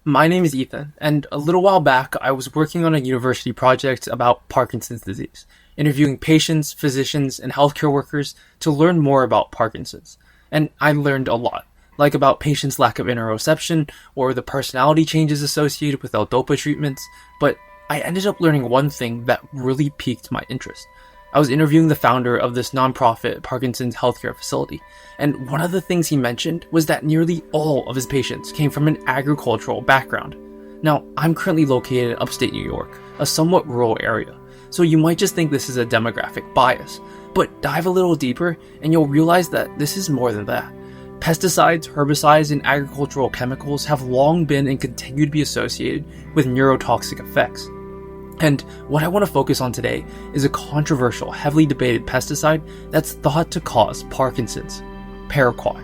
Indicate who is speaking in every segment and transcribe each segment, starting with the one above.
Speaker 1: My name is Ethan, and a little while back I was working on a university project about Parkinson's disease, interviewing patients, physicians, and healthcare workers to learn more about Parkinson's. And I learned a lot, like about patients' lack of interoception or the personality changes associated with L-DOPA treatments, but I ended up learning one thing that really piqued my interest. I was interviewing the founder of this nonprofit Parkinson's healthcare facility, and one of the things he mentioned was that nearly all of his patients came from an agricultural background. Now, I'm currently located in upstate New York, a somewhat rural area, so you might just think this is a demographic bias, but dive a little deeper and you'll realize that this is more than that. Pesticides, herbicides, and agricultural chemicals have long been and continue to be associated with neurotoxic effects. And what I want to focus on today is a controversial, heavily debated pesticide that's thought to cause Parkinson's, Paraquat.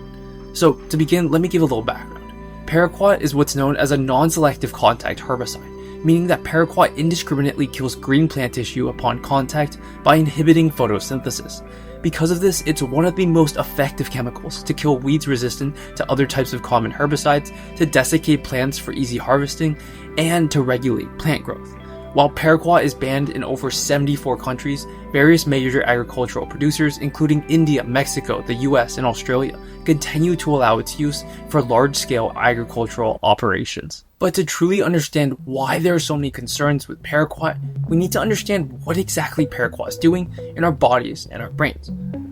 Speaker 1: So to begin, let me give a little background. Paraquat is what's known as a non-selective contact herbicide, meaning that Paraquat indiscriminately kills green plant tissue upon contact by inhibiting photosynthesis. Because of this, it's one of the most effective chemicals to kill weeds resistant to other types of common herbicides, to desiccate plants for easy harvesting, and to regulate plant growth. While Paraquat is banned in over 74 countries, various major agricultural producers, including India, Mexico, the US, and Australia, continue to allow its use for large-scale agricultural operations. But to truly understand why there are so many concerns with Paraquat, we need to understand what exactly Paraquat is doing in our bodies and our brains.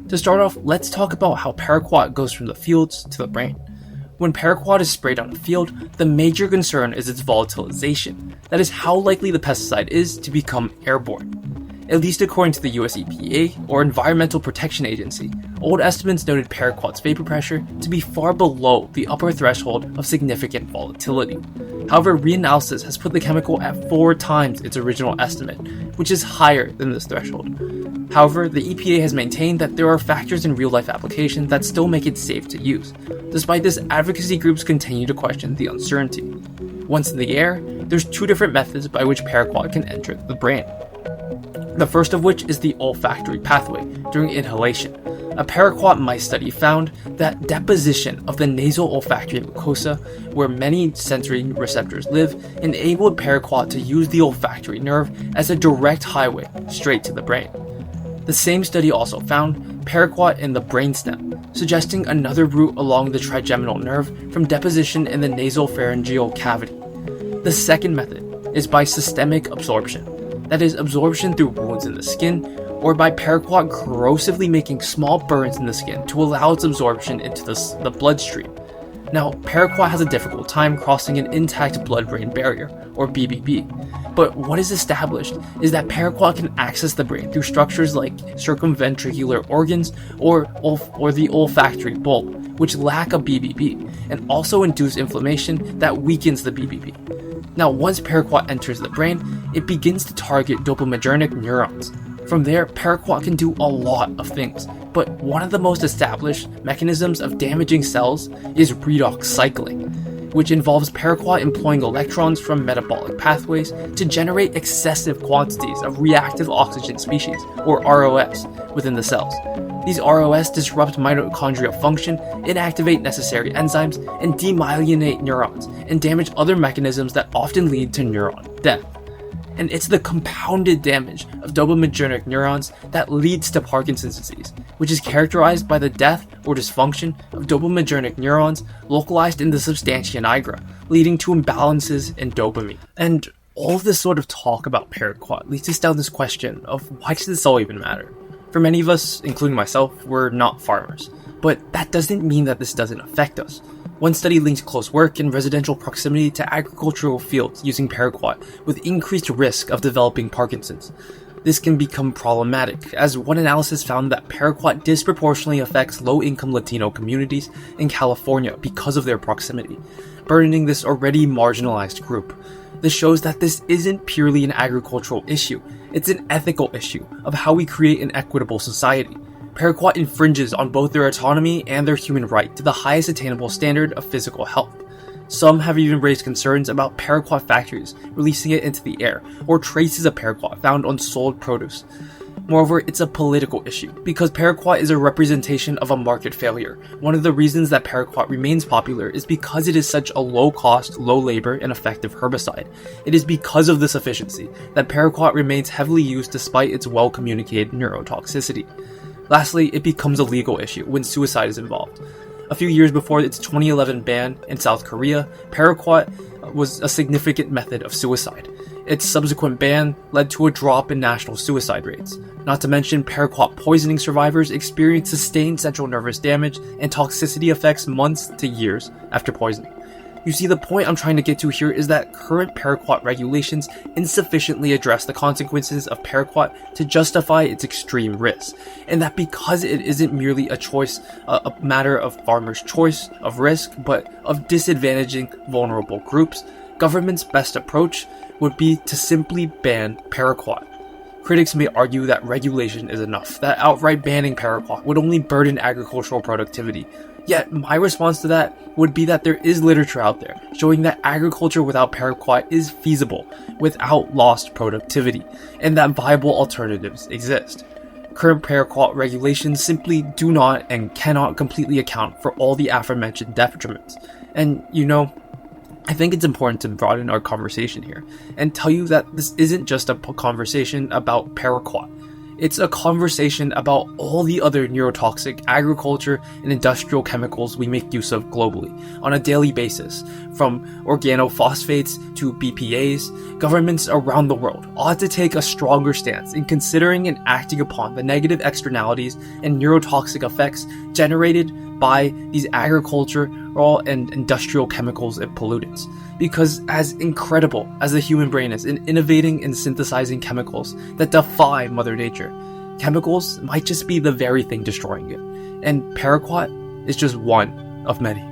Speaker 1: To start off, let's talk about how Paraquat goes from the fields to the brain. When Paraquat is sprayed on a field, the major concern is its volatilization. That is how likely the pesticide is to become airborne. At least according to the US EPA, or Environmental Protection Agency, old estimates noted Paraquat's vapor pressure to be far below the upper threshold of significant volatility. However, reanalysis has put the chemical at 4 times its original estimate, which is higher than this threshold. However, the EPA has maintained that there are factors in real-life application that still make it safe to use. Despite this, advocacy groups continue to question the uncertainty. Once in the air, there's 2 different methods by which Paraquat can enter the brain. The first of which is the olfactory pathway during inhalation. A Paraquat mice study found that deposition of the nasal olfactory mucosa, where many sensory receptors live, enabled Paraquat to use the olfactory nerve as a direct highway straight to the brain. The same study also found Paraquat in the brainstem, suggesting another route along the trigeminal nerve from deposition in the nasopharyngeal cavity. The second method is by systemic absorption, that is, absorption through wounds in the skin, or by Paraquat corrosively making small burns in the skin to allow its absorption into the bloodstream. Now, Paraquat has a difficult time crossing an intact blood-brain barrier, or BBB, but what is established is that Paraquat can access the brain through structures like circumventricular organs or the olfactory bulb, which lack a BBB, and also induce inflammation that weakens the BBB. Now, once Paraquat enters the brain, it begins to target dopaminergic neurons. From there, Paraquat can do a lot of things, but one of the most established mechanisms of damaging cells is redox cycling, which involves Paraquat employing electrons from metabolic pathways to generate excessive quantities of reactive oxygen species, or ROS, within the cells. These ROS disrupt mitochondrial function, inactivate necessary enzymes, and demyelinate neurons, and damage other mechanisms that often lead to neuron death. And it's the compounded damage of dopaminergic neurons that leads to Parkinson's disease, which is characterized by the death or dysfunction of dopaminergic neurons localized in the substantia nigra, leading to imbalances in dopamine. And all of this sort of talk about Paraquat leads us down this question of why does this all even matter? For many of us, including myself, we're not farmers, but that doesn't mean that this doesn't affect us. One study linked close work in residential proximity to agricultural fields using Paraquat with increased risk of developing Parkinson's. This can become problematic, as one analysis found that Paraquat disproportionately affects low-income Latino communities in California because of their proximity, burdening this already marginalized group. This shows that this isn't purely an agricultural issue, it's an ethical issue of how we create an equitable society. Paraquat infringes on both their autonomy and their human right to the highest attainable standard of physical health. Some have even raised concerns about Paraquat factories releasing it into the air, or traces of Paraquat found on sold produce. Moreover, it's a political issue, because Paraquat is a representation of a market failure. One of the reasons that Paraquat remains popular is because it is such a low-cost, low-labor, and effective herbicide. It is because of this efficiency that Paraquat remains heavily used despite its well-communicated neurotoxicity. Lastly, it becomes a legal issue when suicide is involved. A few years before its 2011 ban in South Korea, Paraquat was a significant method of suicide. Its subsequent ban led to a drop in national suicide rates. Not to mention, Paraquat poisoning survivors experience sustained central nervous damage and toxicity effects months to years after poisoning. You see, the point I'm trying to get to here is that current Paraquat regulations insufficiently address the consequences of Paraquat to justify its extreme risks, and that because it isn't merely a matter of farmers' choice of risk, but of disadvantaging vulnerable groups, government's best approach would be to simply ban Paraquat. Critics may argue that regulation is enough, that outright banning Paraquat would only burden agricultural productivity. Yet, my response to that would be that there is literature out there showing that agriculture without Paraquat is feasible without lost productivity, and that viable alternatives exist. Current Paraquat regulations simply do not and cannot completely account for all the aforementioned detriments. And I think it's important to broaden our conversation here and tell you that this isn't just a conversation about Paraquat. It's a conversation about all the other neurotoxic agriculture and industrial chemicals we make use of globally on a daily basis. From organophosphates to BPAs, governments around the world ought to take a stronger stance in considering and acting upon the negative externalities and neurotoxic effects generated by these agricultural and industrial chemicals and pollutants. Because as incredible as the human brain is in innovating and synthesizing chemicals that defy Mother Nature, chemicals might just be the very thing destroying it. And Paraquat is just one of many.